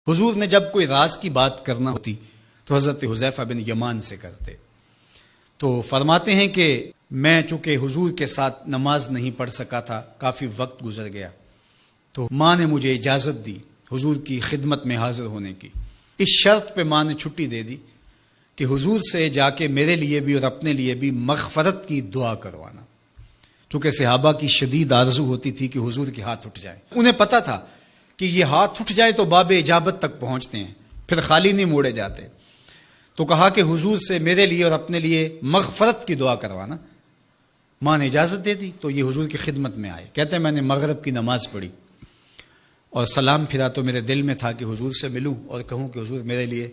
حضور نے جب کوئی راز کی بات کرنا ہوتی تو حضرت حذیفہ بن یمان سے کرتے. تو فرماتے ہیں کہ میں چونکہ حضور کے ساتھ نماز نہیں پڑھ سکا تھا، کافی وقت گزر گیا، تو ماں نے مجھے اجازت دی حضور کی خدمت میں حاضر ہونے کی. اس شرط پہ ماں نے چھٹی دے دی کہ حضور سے جا کے میرے لیے بھی اور اپنے لیے بھی مغفرت کی دعا کروانا. چونکہ صحابہ کی شدید آرزو ہوتی تھی کہ حضور کے ہاتھ اٹھ جائے. انہیں پتہ تھا کہ یہ ہاتھ اٹھ جائے تو باب اجابت تک پہنچتے ہیں، پھر خالی نہیں موڑے جاتے. تو کہا کہ حضور سے میرے لیے اور اپنے لیے مغفرت کی دعا کروانا. ماں نے اجازت دے دی تو یہ حضور کی خدمت میں آئے. کہتے ہیں میں نے مغرب کی نماز پڑھی اور سلام پھرا تو میرے دل میں تھا کہ حضور سے ملوں اور کہوں کہ حضور میرے لیے،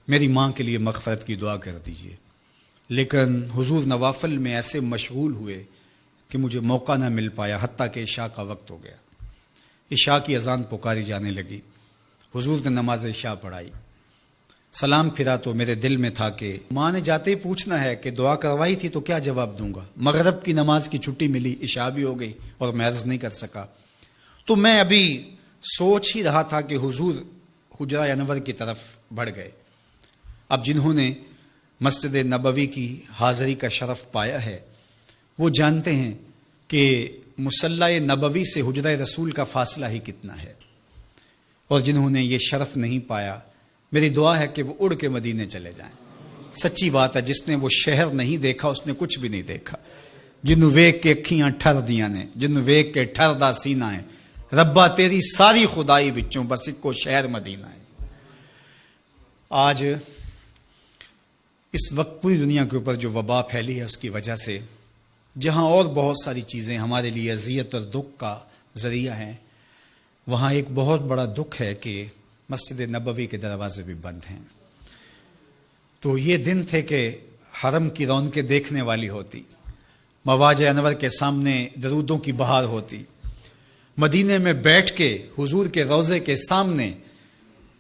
میری ماں کے لیے مغفرت کی دعا کر دیجئے. لیکن حضور نوافل میں ایسے مشغول ہوئے کہ مجھے موقع نہ مل پایا، حتیٰ کہ عشاء کا وقت ہو گیا. عشاء کی اذان پکاری جانے لگی. حضور نے نماز عشاء پڑھائی، سلام پھرا تو میرے دل میں تھا کہ ماں نے جاتے ہی پوچھنا ہے کہ دعا کروائی تھی تو کیا جواب دوں گا. مغرب کی نماز کی چھٹی ملی، عشاء بھی ہو گئی اور میں عرض نہیں کر سکا. تو میں ابھی سوچ ہی رہا تھا کہ حضور حجرہ انور کی طرف بڑھ گئے. اب جنہوں نے مسجد نبوی کی حاضری کا شرف پایا ہے وہ جانتے ہیں کہ مصلی نبوی سے حجرہ رسول کا فاصلہ ہی کتنا ہے. اور جنہوں نے یہ شرف نہیں پایا، میری دعا ہے کہ وہ اڑ کے مدینے چلے جائیں. سچی بات ہے، جس نے وہ شہر نہیں دیکھا اس نے کچھ بھی نہیں دیکھا. جنوں ویک کے اکھیاں ٹھر دیاں نے، جنوں ویک کے ٹھر دا سینہ ہے، ربا تیری ساری خدائی وچوں بس ایک کو شہر مدینہ ہے. آج اس وقت پوری دنیا کے اوپر جو وبا پھیلی ہے اس کی وجہ سے جہاں اور بہت ساری چیزیں ہمارے لیے اذیت اور دکھ کا ذریعہ ہیں، وہاں ایک بہت بڑا دکھ ہے کہ مسجد نبوی کے دروازے بھی بند ہیں. تو یہ دن تھے کہ حرم کی رونقیں دیکھنے والی ہوتی، مواج انور کے سامنے درودوں کی بہار ہوتی، مدینے میں بیٹھ کے حضور کے روضے کے سامنے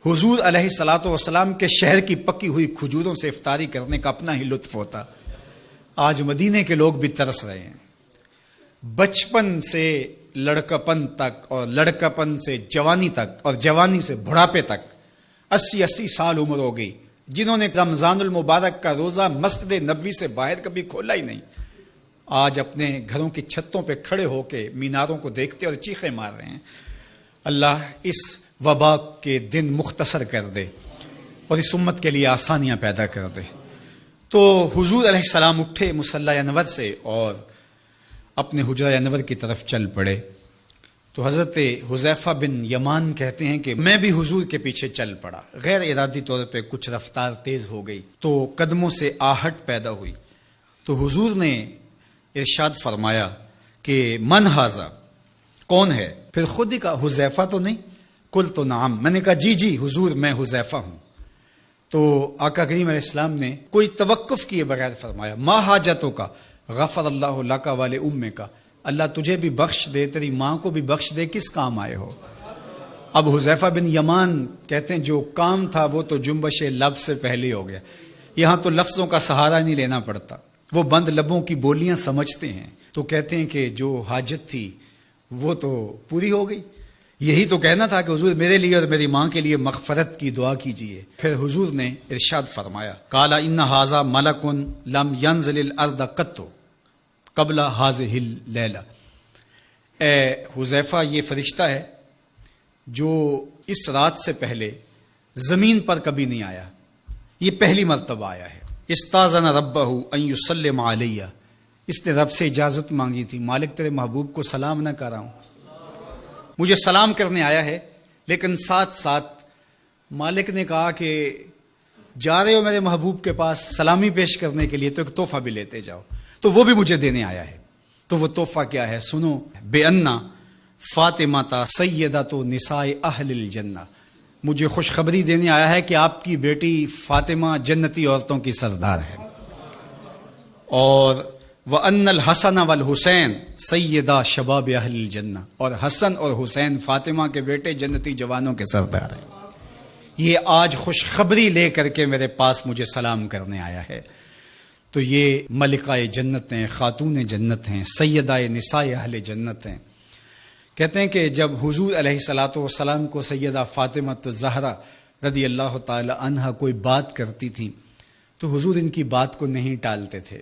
حضور علیہ الصلاۃ والسلام کے شہر کی پکی ہوئی کھجوروں سے افطاری کرنے کا اپنا ہی لطف ہوتا. آج مدینے کے لوگ بھی ترس رہے ہیں. بچپن سے لڑکپن تک اور لڑکپن سے جوانی تک اور جوانی سے بڑھاپے تک 80 سال عمر ہو گئی، جنہوں نے رمضان المبارک کا روزہ مسجد نبوی سے باہر کبھی کھولا ہی نہیں، آج اپنے گھروں کی چھتوں پہ کھڑے ہو کے میناروں کو دیکھتے اور چیخیں مار رہے ہیں. اللہ اس وبا کے دن مختصر کر دے اور اس امت کے لیے آسانیاں پیدا کر دے. تو حضور علیہ السلام اٹھے مصلی انور سے اور اپنے حجرہ انور کی طرف چل پڑے. تو حضرت حذیفہ بن یمان کہتے ہیں کہ میں بھی حضور کے پیچھے چل پڑا. غیر ارادی طور پہ کچھ رفتار تیز ہو گئی تو قدموں سے آہٹ پیدا ہوئی. تو حضور نے ارشاد فرمایا کہ من ھذا، کون ہے؟ پھر خود ہی کہا حذیفہ تو نہیں؟ قلت نعم، میں نے کہا جی جی حضور میں حذیفہ ہوں. تو آقا کریم علیہ السلام نے کوئی توقف کیے بغیر فرمایا ما حاجتوں کا غفر اللہ لک والے امے کا، اللہ تجھے بھی بخش دے، تیری ماں کو بھی بخش دے، کس کام آئے ہو؟ اب حذیفہ بن یمان کہتے ہیں جو کام تھا وہ تو جنبش لب سے پہلے ہو گیا. یہاں تو لفظوں کا سہارا نہیں لینا پڑتا، وہ بند لبوں کی بولیاں سمجھتے ہیں. تو کہتے ہیں کہ جو حاجت تھی وہ تو پوری ہو گئی. یہی تو کہنا تھا کہ حضور میرے لیے اور میری ماں کے لیے مغفرت کی دعا کیجیے. پھر حضور نے ارشاد فرمایا قالا ان ھذا ملک لم ينزل الارض قط قبل هذه الليلہ، اے حذیفہ یہ فرشتہ ہے جو اس رات سے پہلے زمین پر کبھی نہیں آیا، یہ پہلی مرتبہ آیا ہے. استاذن ربہ ان یسلم علیہ، اس نے رب سے اجازت مانگی تھی، مالک تیرے محبوب کو سلام نہ کر رہا ہوں، مجھے سلام کرنے آیا ہے. لیکن ساتھ ساتھ مالک نے کہا کہ جا رہے ہو میرے محبوب کے پاس سلامی پیش کرنے کے لیے تو ایک تحفہ بھی لیتے جاؤ، تو وہ بھی مجھے دینے آیا ہے. تو وہ تحفہ کیا ہے سنو، بے انا فاطمہ تا سیدۃ نساء اہل الجنہ، مجھے خوشخبری دینے آیا ہے کہ آپ کی بیٹی فاطمہ جنتی عورتوں کی سردار ہے. اور وَأَنَّ الْحَسَنَ وَالْحُسَيْنَ سَيِّدَا شَبَابِ أَهْلِ الْجَنَّةِ، اور حسن اور حسین فاطمہ کے بیٹے جنتی جوانوں کے سردار ہیں. یہ آج خوشخبری لے کر کے میرے پاس مجھے سلام کرنے آیا ہے. تو یہ ملکہ جنت ہیں، خاتون جنت ہیں، سیدہ نساء اہل جنت ہیں. کہتے ہیں کہ جب حضور علیہ الصلاۃ والسلام کو سیدہ فاطمہ الزہرا رضی اللہ تعالی عنہا کوئی بات کرتی تھی تو حضور ان کی بات کو نہیں ٹالتے تھے،